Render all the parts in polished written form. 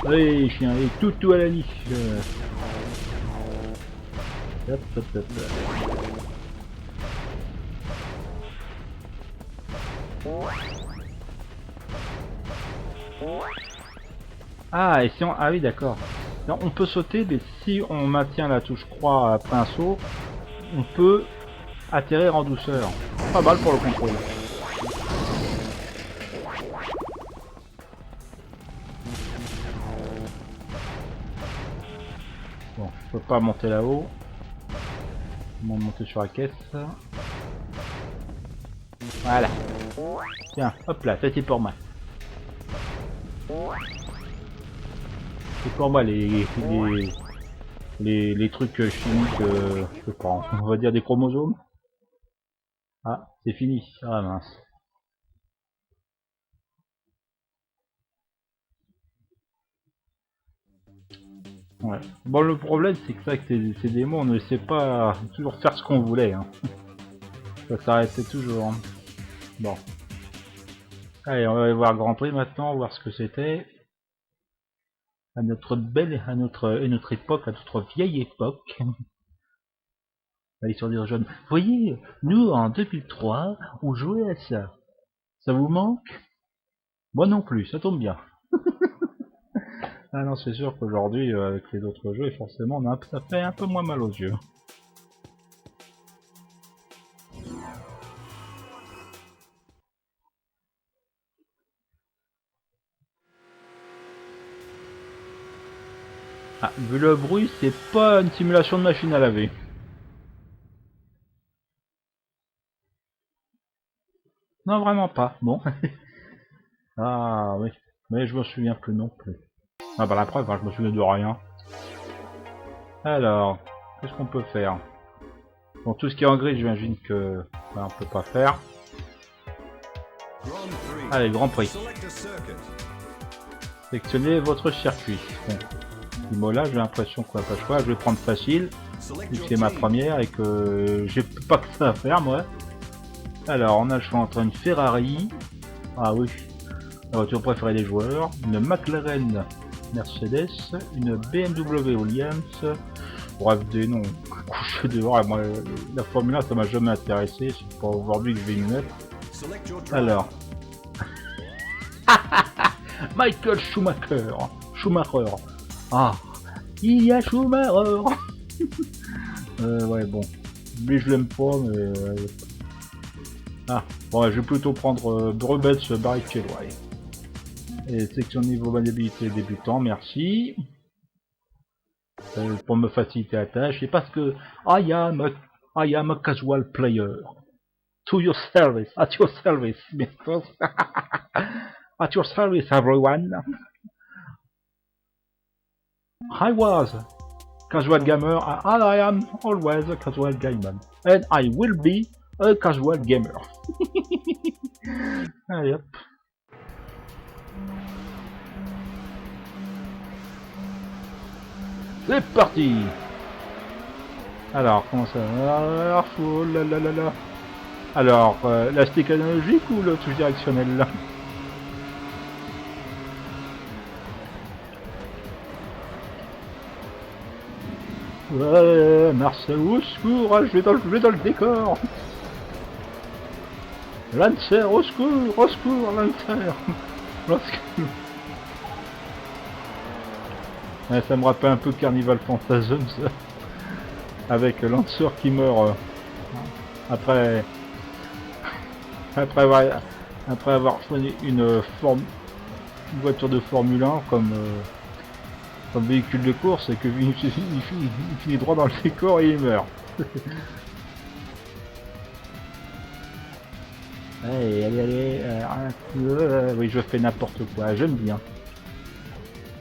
Allez chien, allez tout à la niche. Hop, hop, hop. Ah, et si on... Ah oui, d'accord. On peut sauter, mais si on maintient la touche croix après un saut, on peut atterrir en douceur. Pas mal pour le contrôle. Bon, je peux pas monter là-haut. On va monter sur la caisse. Voilà. Tiens, hop là, ça c'est pour moi. C'est pour moi les trucs chimiques, je sais pas, on va dire des chromosomes. Ah, c'est fini. Ah mince. Ouais. Bon, le problème, c'est que ça, que ces démons, on ne sait pas toujours faire ce qu'on voulait. Hein. Ça s'arrêtait toujours. Hein. Bon. Allez, on va aller voir Grand Prix maintenant, voir ce que c'était. À notre belle, à notre époque, à notre vieille époque. Allez sur des jeunes. Vous voyez, nous, en 2003, on jouait à ça. Ça vous manque? Moi non plus, ça tombe bien. Ah non, c'est sûr qu'aujourd'hui, avec les autres jeux, forcément, ça fait un peu moins mal aux yeux. Ah, vu le bruit, c'est pas une simulation de machine à laver. Non, vraiment pas. Bon. Ah oui. Mais je me souviens plus non plus. Ah bah la preuve, hein, je me souviens de rien. Alors, qu'est-ce qu'on peut faire? Bon, tout ce qui est en gris, j'imagine que on peut pas faire. Allez, Grand Prix. Sélectionnez votre circuit. Bon, là, j'ai l'impression qu'on n'a pas le choix. Je vais prendre facile, vu que c'est ma première et que j'ai pas que ça à faire, moi. Alors, on a le choix entre une Ferrari, ah oui, la voiture préférée des joueurs, une McLaren Mercedes, une BMW Williams, bref, des noms couchés dehors. Et moi, la Formule 1, ça m'a jamais intéressé, c'est pas aujourd'hui que je vais y mettre. Alors, Michael Schumacher. Ah, il y a Schumacher. Ouais, bon. Lui, je l'aime pas, mais... Ah, bon, je vais plutôt prendre Brubets Barrichello. Et section niveau maniabilité débutant, merci. Pour me faciliter la tâche. Et parce que I am a casual player. To your service, at your service, misters. At your service, everyone. I was casual gamer, and I am always a casual gamer. And I will be a casual gamer. Allez hop. C'est parti. Alors, comment ça? Oh là là là là. Alors, la stick analogique ou le touche directionnel là? Ouais, Marcel, au secours, je vais dans le décor. Lancer, au secours, Lancer. Ouais, ça me rappelle un peu Carnival Phantasm, ça. Avec Lancer qui meurt après avoir choisi une voiture de Formule 1 comme véhicule de course et que il finit droit dans le décor et il meurt. Allez, oui, je fais n'importe quoi, j'aime bien.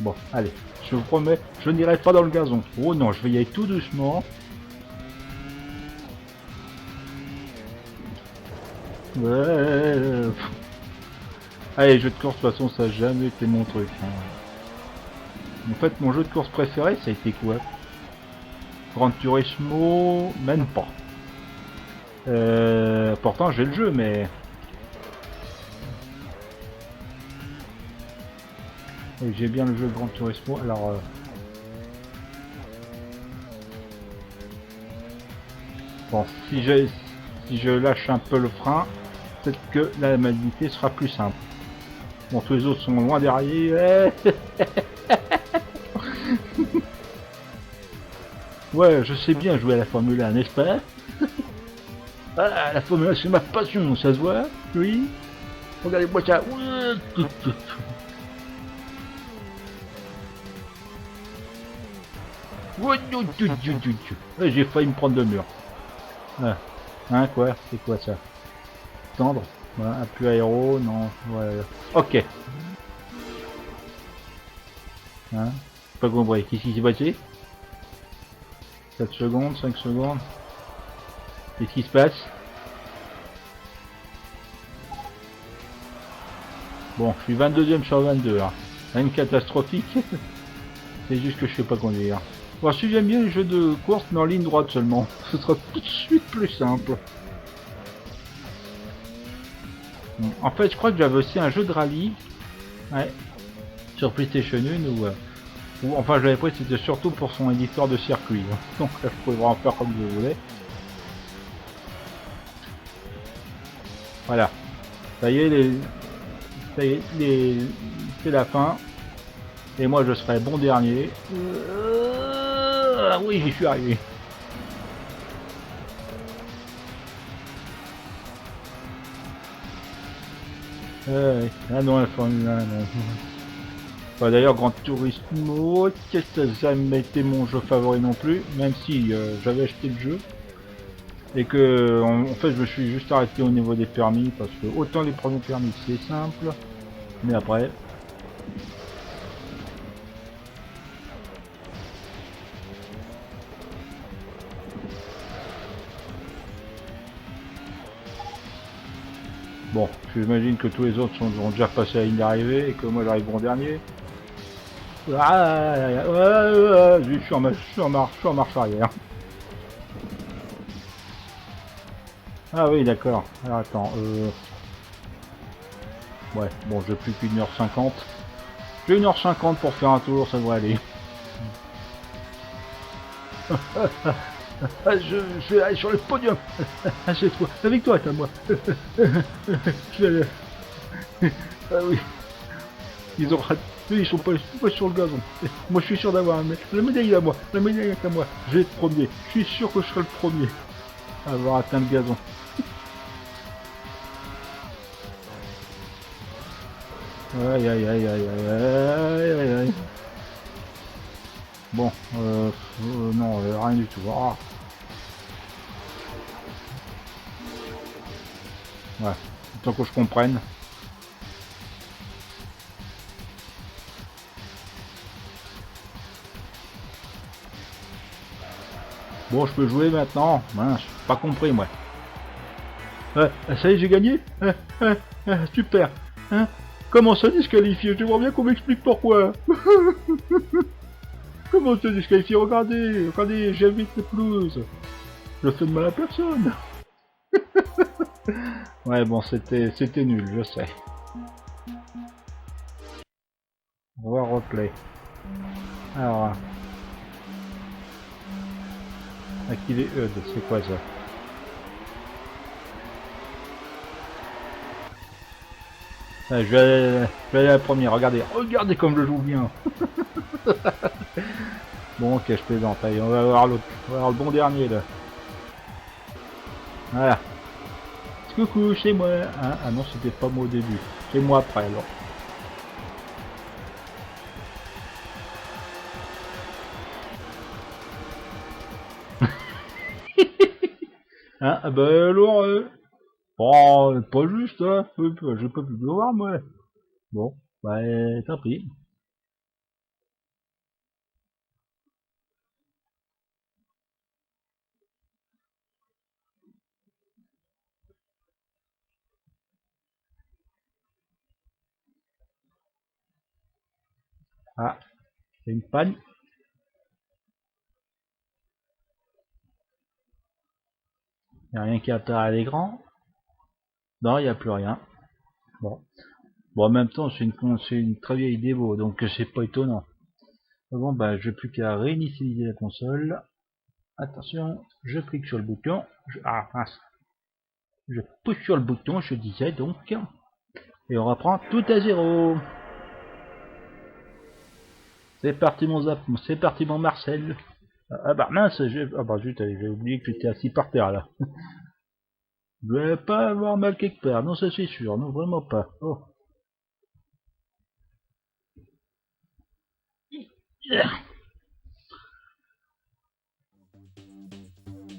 Bon, allez, je vous promets, je n'irai pas dans le gazon. Oh non, je vais y aller tout doucement. Allez, jeu de course, de toute façon, ça n'a jamais été mon truc. Hein. En fait, mon jeu de course préféré, ça a été quoi? Gran Turismo, même pas. Pourtant, j'ai le jeu, mais... Et j'ai bien le jeu Gran Turismo. Alors, bon, si je lâche un peu le frein, peut-être que la maniabilité sera plus simple. Bon, tous les autres sont loin derrière. Ouais, je sais bien jouer à la Formule 1, n'est-ce pas? Ah, la Formule 1, c'est ma passion, ça se voit? Oui? Regardez-moi ça. Ouais, j'ai failli me prendre le mur. Ah. Hein, quoi? C'est quoi ça? Tendre? Ouais, un peu aéro, non. Ouais. Ok. Hein? Pas compris. Qu'est-ce qui s'est passé? 4 secondes, 5 secondes. Qu'est-ce qui se passe? Bon, je suis 22ème sur 22. Hein. Rien de catastrophique. C'est juste que je sais pas conduire. Bon, si j'aime bien les jeux de course, mais en ligne droite seulement. Ce sera tout de suite plus simple. En fait, je crois que j'avais aussi un jeu de rallye. Ouais. Sur PlayStation 1 où enfin je l'avais pris, c'était surtout pour son éditeur de circuit. Hein. Donc là, je pouvais vraiment faire comme je voulais. Voilà. Ça y est, ça y est, c'est la fin. Et moi, je serai bon dernier. Ah oui, j'y suis arrivé. Ah non, la Formule 1, non. Enfin, d'ailleurs, Gran Turismo, ça n'a jamais été mon jeu favori non plus, même si j'avais acheté le jeu. Et que, en fait, je me suis juste arrêté au niveau des permis, parce que autant les premiers permis c'est simple, mais après... Bon, j'imagine que tous les autres ont déjà passé la ligne d'arrivée et que moi j'arrive en dernier. Je suis en marche arrière. Ah oui, d'accord. Alors attends, ouais, bon, j'ai plus qu'une heure 50. J'ai 1h50 pour faire un tour, ça devrait aller. Ah, je vais aller sur le podium. Ah, c'est toi, la victoire est à moi. Je vais aller. Ah oui, ils ont raté. Ils sont pas sur le gazon. Moi, je suis sûr d'avoir la médaille à moi. La médaille est à moi. Je vais être premier. Je suis sûr que je serai le premier à avoir atteint le gazon. Aïe aïe aïe aïe aïe aïe aïe aïe. Bon, non, rien du tout. Ah. Ouais, tant que je comprenne. Bon, je peux jouer maintenant. Mince, pas compris moi. Ça y est, j'ai gagné. Super. Hein, comment ça disqualifié? Je vois bien qu'on m'explique pourquoi. Comment ça disqualifié? Regardez, regardez, j'invite les pelouses. Je fais de mal à personne. Ouais, bon, c'était nul, je sais. On va replay. Alors, activer HUD, c'est quoi ça? Ah, je vais aller à la première, regardez, regardez comme je joue bien. Bon, ok, je plaisante, allez, on va voir l'autre, on va voir le bon dernier là. Voilà. Coucou, c'est moi. Hein, ah non, c'était pas moi au début. C'est moi après alors. Hein, ah bah alors, oh, pas juste, hein. J'ai pas pu le voir moi. Bon, bah tant pis. Ah, c'est une panne. Y a rien qui apparaît à l'écran. Non, y a plus rien. Bon. Bon, en même temps, c'est une très vieille dévo, donc c'est pas étonnant. Bon, bah, je n'ai plus qu'à réinitialiser la console. Attention, je clique sur le bouton. Ah, mince. Je pousse sur le bouton, je disais donc. Et on reprend tout à zéro. C'est parti mon zap, c'est parti mon Marcel. Ah bah mince, ah bah zut, j'ai oublié que j'étais assis par terre là. Je vais pas avoir mal quelque part, non ça c'est sûr, non vraiment pas. Oh.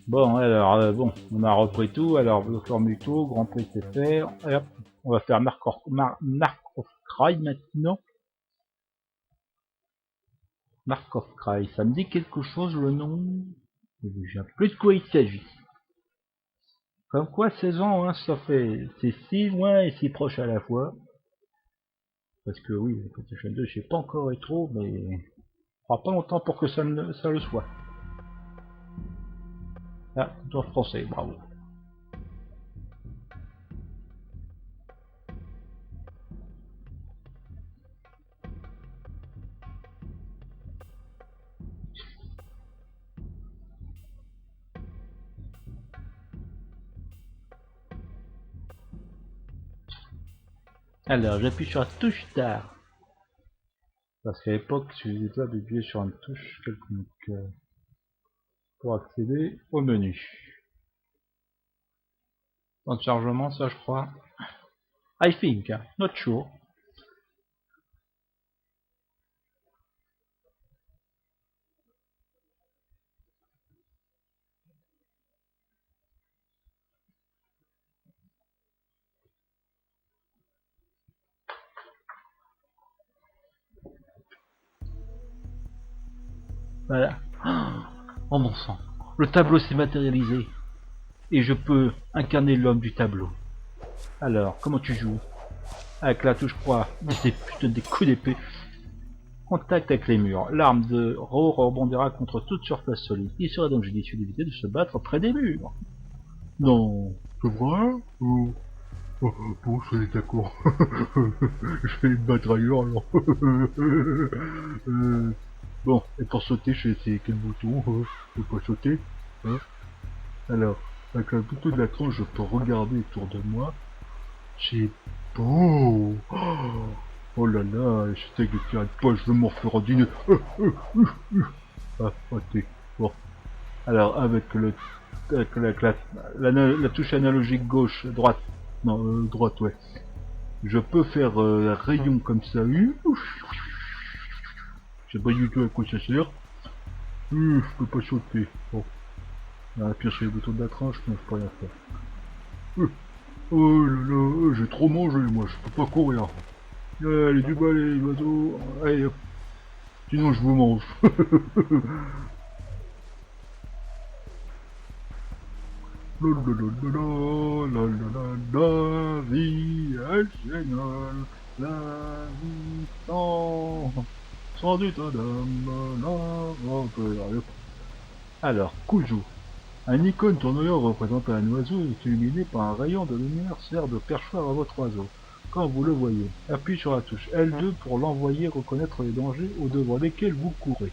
Bon alors, bon, on a repris tout, alors le formule tout, Grand Prix c'est fait, et hop, on va faire Mark of Cry maintenant. Mark of Cry, ça me dit quelque chose le nom? J'ai plus de quoi il s'agit. Comme quoi 16 ans, hein, ça fait, c'est si loin et si proche à la fois. Parce que oui, PlayStation 2, je sais pas encore rétro, mais il faudra pas longtemps pour que ça le soit. Ah, tout en français, bravo. Alors, j'appuie sur la touche Start. Parce qu'à l'époque, je n'étais pas habitué sur une touche quelconque pour accéder au menu. Temps de chargement, ça je crois. I think, not sure. Voilà. Oh mon sang. Le tableau s'est matérialisé. Et je peux incarner l'homme du tableau. Alors, comment tu joues? Avec la touche croix, des putains des coups d'épée. Contact avec les murs. L'arme de Ro rebondira contre toute surface solide. Il serait donc judicieux d'éviter de se battre près des murs. Non, c'est vrai? Bon, je suis d'accord. Je vais me battre ailleurs alors. Bon, et pour sauter, je vais essayer quel bouton? Je peux pas sauter. Hein, alors, avec le bouton de la tranche, je peux regarder autour de moi. C'est beau. Oh là là, je sais que tu arrêtes pas, je veux m'en refaire en dîner. Ah, ok. Bon. Alors, avec la touche analogique gauche, droite, non, droite, ouais. Je peux faire un rayon comme ça. Je sais pas du tout à quoi ça sert. Je peux pas sauter. Bon. Appuyer sur les boutons de la tranche, non, je peux rien faire. Oh là là, j'ai trop mangé, moi, je peux pas courir. Allez, du balai, les oiseaux. Allez, hop. Sinon, je vous mange. La vie est géniale, la vie sans doute alors, Kujo. Un icône tournoyant représentant un oiseau est illuminé par un rayon de lumière sert de perchoir à votre oiseau. Quand vous le voyez, appuyez sur la touche L2 pour l'envoyer reconnaître les dangers au devant lesquels vous courez.